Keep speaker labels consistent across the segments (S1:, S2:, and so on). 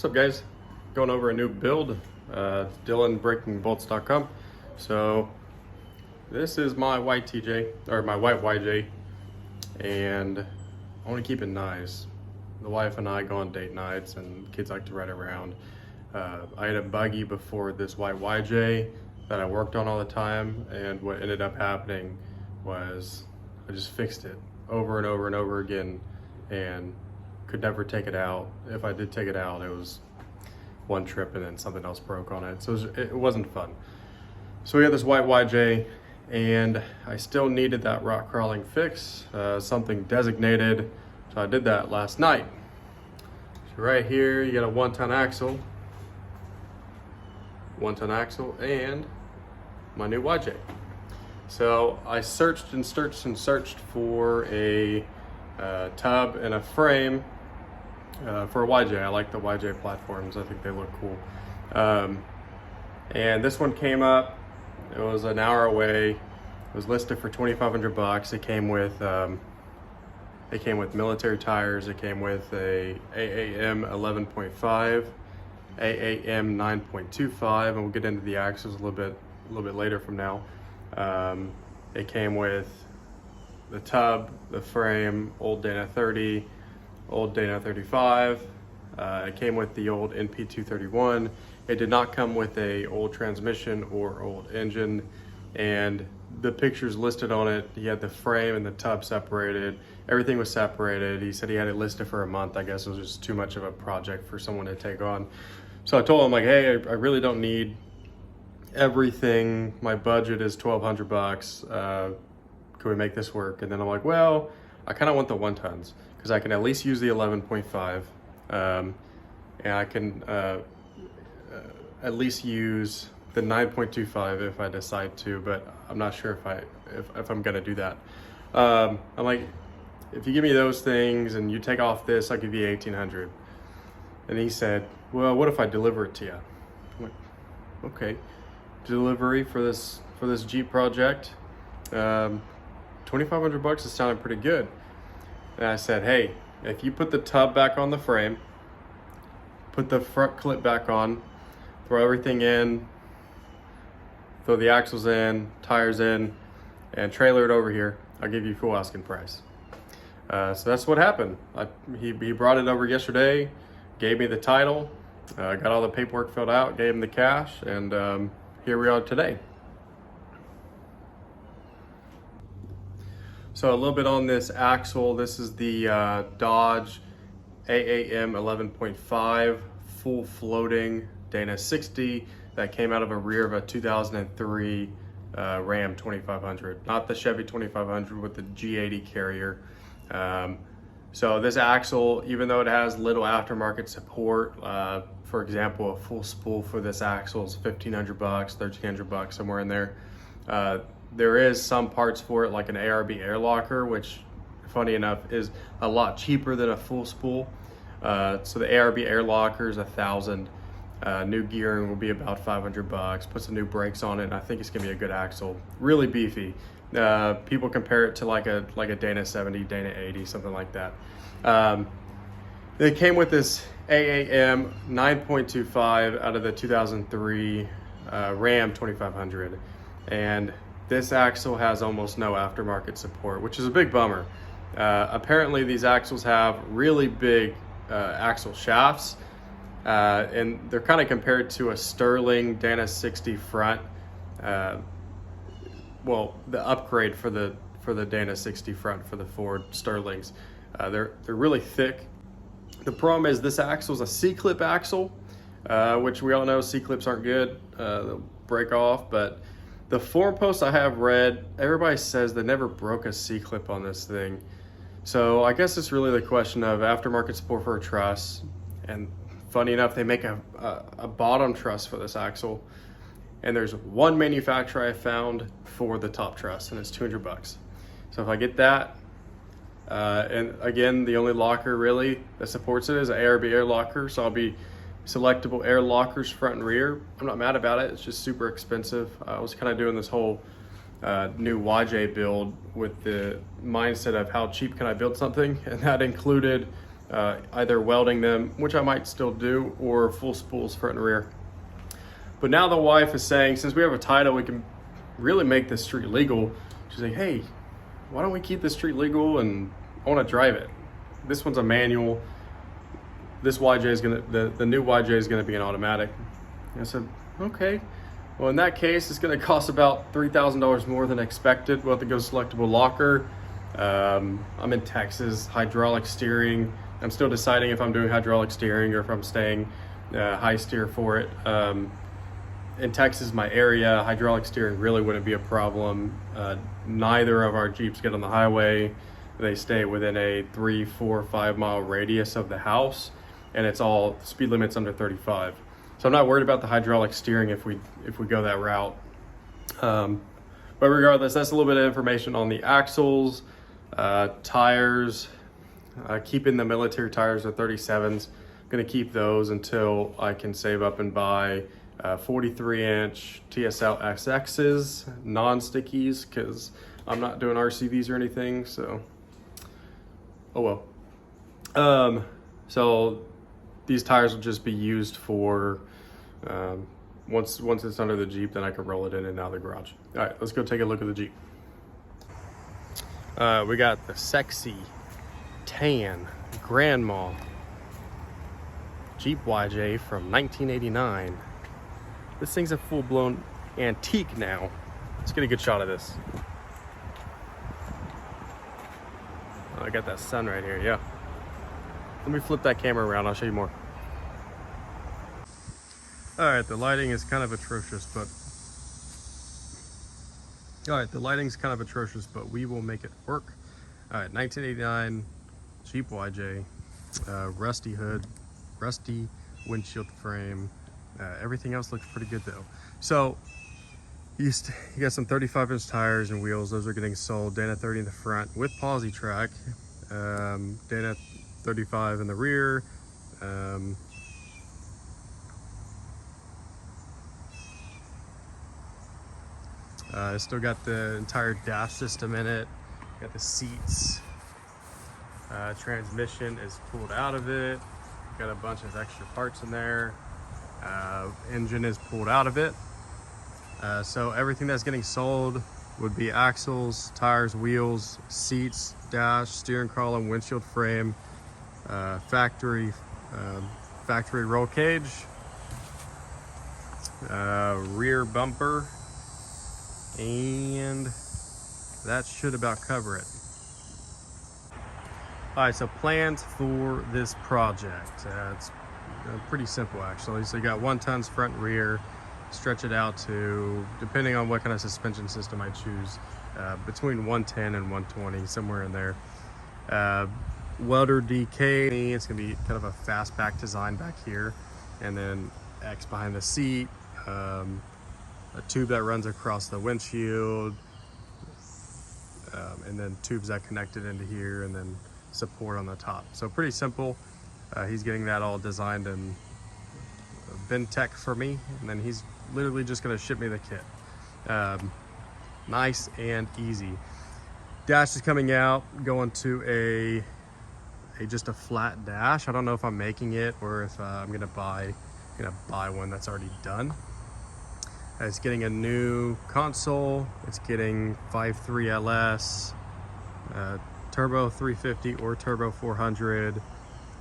S1: What's up, guys? Going over a new build, DylanBreakingBolts.com. So this is my white TJ, or my white YJ, and I want to keep it nice. The wife and I go on date nights and kids like to ride around. I had a buggy before this white YJ that I worked on all the time, and what ended up happening was I just fixed it over and over and over again and could never take it out. If I did take it out, it was one trip and then something else broke on it. So it wasn't fun. So we had this white YJ and I still needed that rock crawling fix, something designated. So I did that last night. So right here, you got a 1-ton axle, and my new YJ. So I searched and searched and searched for a tub and a frame for a YJ. I like the YJ platforms. I think they look cool. And this one came up. It was an hour away. It was listed for $2,500. It came with military tires. It came with a AAM 11.5, AAM 9.25, and we'll get into the axles a little bit later from now. It came with the tub, the frame, old Dana 30, old Dana 35. It came with the old NP231. It did not come with a old transmission or old engine, and the pictures listed on it, he had the frame and the tub separated. Everything was separated. He said he had it listed for a month. I guess it was just too much of a project for someone to take on. So I told him, like, hey, I really don't need everything. My budget is $1,200. Can we make this work? And then I'm like, well, I kind of want the 1-tons because I can at least use the 11.5, and I can at least use the 9.25 if I decide to, but I'm not sure if I'm gonna do that. I'm like, if you give me those things and you take off this, I'll give you $1,800. And he said, well, what if I deliver it to you? I'm like, okay, delivery for this Jeep project, $2,500 is sounding pretty good. And I said, hey, if you put the tub back on the frame, put the front clip back on, throw everything in, throw the axles in, tires in, and trailer it over here, I'll give you full asking price. So that's what happened. He brought it over yesterday, gave me the title, got all the paperwork filled out, gave him the cash, and here we are today. So a little bit on this axle. This is the Dodge AAM 11.5 full floating Dana 60 that came out of a rear of a 2003 Ram 2500, not the Chevy 2500 with the G80 carrier. So this axle, even though it has little aftermarket support, for example, a full spool for this axle is $1,500, $1,300, somewhere in there. There is some parts for it, like an ARB air locker, which, funny enough, is a lot cheaper than a full spool. So the ARB air locker is $1,000. New gearing will be about $500. Put some new brakes on it. I think it's gonna be a good axle. Really beefy. People compare it to like a Dana 70, Dana 80, something like that. It came with this AAM 9.25 out of the 2003 Ram 2500, and this axle has almost no aftermarket support, which is a big bummer. Apparently these axles have really big axle shafts, and they're kind of compared to a Sterling Dana 60 front. Well, the upgrade for the Dana 60 front for the Ford Sterlings. They're really thick. The problem is this axle is a C-clip axle, which we all know C-clips aren't good. They'll break off, but the forum posts I have read, everybody says they never broke a C-clip on this thing. So I guess it's really the question of aftermarket support for a truss. And funny enough, they make a bottom truss for this axle. And there's one manufacturer I found for the top truss, and it's $200. So if I get that, and again, the only locker really that supports it is an ARB air locker. So I'll be selectable air lockers front and rear. I'm not mad about it. It's just super expensive. I was kind of doing this whole new YJ build with the mindset of how cheap can I build something, and that included either welding them, which I might still do, or full spools front and rear. But now the wife is saying, since we have a title, we can really make this street legal. She's like, hey, why don't we keep this street legal, and I want to drive it. This one's a manual. This YJ is gonna, the new YJ is gonna be an automatic. And I said, okay. Well, in that case, it's gonna cost about $3,000 more than expected. We'll have to go selectable locker. I'm in Texas, hydraulic steering. I'm still deciding if I'm doing hydraulic steering or if I'm staying high steer for it. In Texas, my area, hydraulic steering really wouldn't be a problem. Neither of our Jeeps get on the highway. They stay within a 3, 4, 5 mile radius of the house, and it's all speed limits under 35. So I'm not worried about the hydraulic steering if we go that route. But regardless, that's a little bit of information on the axles, tires. Keeping the military tires are 37s. I'm gonna keep those until I can save up and buy 43-inch TSL SXs, non-stickies, because I'm not doing RCVs or anything, so oh well. So these tires will just be used for once it's under the Jeep, then I can roll it in and out of the garage. All right, let's go take a look at the Jeep. We got the sexy tan grandma Jeep YJ from 1989. This thing's a full-blown antique now. Let's get a good shot of this. Oh, I got that sun right here, yeah. Let me flip that camera around, I'll show you more. All right, the lighting is kind of atrocious, but we will make it work. All right, 1989 Jeep YJ, rusty hood, rusty windshield frame. Everything else looks pretty good though. So you got some 35-inch tires and wheels. Those are getting sold. Dana 30 in the front with posi track. Dana 35 in the rear. It's still got the entire dash system in it. Got the seats. Transmission is pulled out of it. Got a bunch of extra parts in there. Engine is pulled out of it. So everything that's getting sold would be axles, tires, wheels, seats, dash, steering column, windshield frame, factory roll cage, rear bumper, and that should about cover it. All right, so plans for this project. It's pretty simple actually. So you got 1 tons front and rear, stretch it out to, depending on what kind of suspension system I choose, between 110 and 120, somewhere in there. WelderD, it's gonna be kind of a fastback design back here, and then X behind the seat, a tube that runs across the windshield, and then tubes that connected into here, and then support on the top. So pretty simple. He's getting that all designed and bin tech for me, and then he's literally just gonna ship me the kit. Nice and easy. Dash is coming out, going to just a flat dash. I don't know if I'm making it or if I'm gonna buy one that's already done. It's getting a new console. It's getting 5.3 LS, turbo 350 or turbo 400,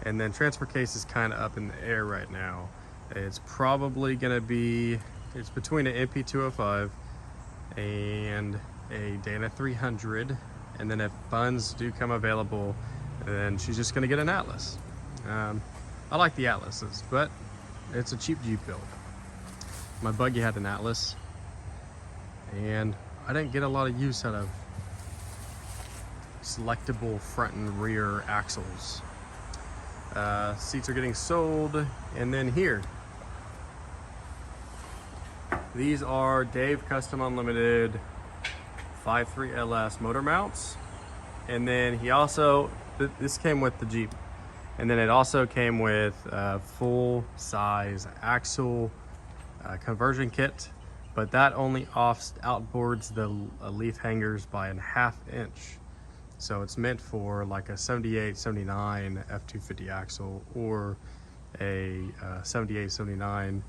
S1: and then transfer case is kind of up in the air right now. It's probably gonna be, it's between an MP205 and a Dana 300, and then if funds do come available, then she's just gonna get an Atlas. I like the Atlases, but it's a cheap Jeep build. My buggy had an Atlas, and I didn't get a lot of use out of selectable front and rear axles. Seats are getting sold, and then here, these are Dave Custom Unlimited 5.3 LS motor mounts, and then he also, this came with the Jeep, and then it also came with full size axle conversion kit, but that only outboards the leaf hangers by 1/2 inch. So it's meant for like a 78, 79 F250 axle, or a 78, 79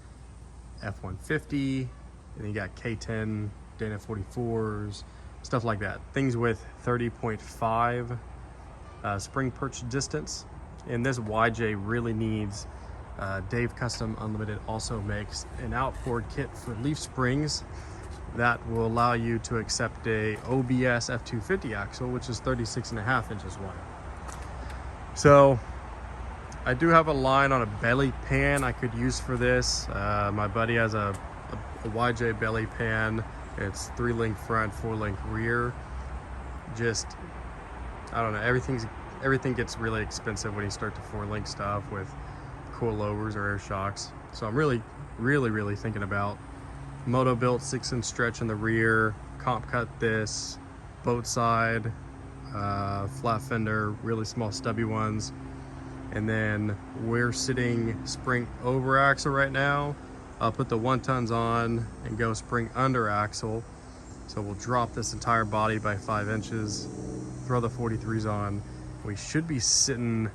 S1: F150. And then you got K10, Dana 44s, stuff like that. Things with 30.5 spring perch distance. And this YJ really needs, Dave Custom Unlimited also makes an outboard kit for leaf springs that will allow you to accept a OBS F250 axle, which is 36.5 inches wide. So I do have a line on a belly pan I could use for this. My buddy has a YJ belly pan. It's 3-link front, 4-link rear. Just, I don't know, everything gets really expensive when you start to 4-link stuff with coilovers or air shocks. So I'm really thinking about moto built 6-inch stretch in the rear, comp cut this, boat side, flat fender, really small stubby ones. And then we're sitting spring over axle right now. I'll put the 1-tons on and go spring under axle. So we'll drop this entire body by 5 inches, throw the 43s on. We should be sitting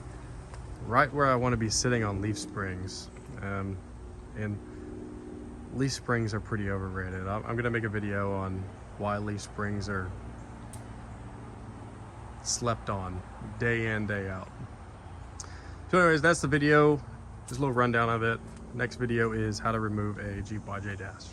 S1: right where I want to be sitting on leaf springs. And leaf springs are pretty overrated. I'm going to make a video on why leaf springs are slept on day in, day out. So anyways, that's the video. Just a little rundown of it. Next video is how to remove a Jeep YJ dash.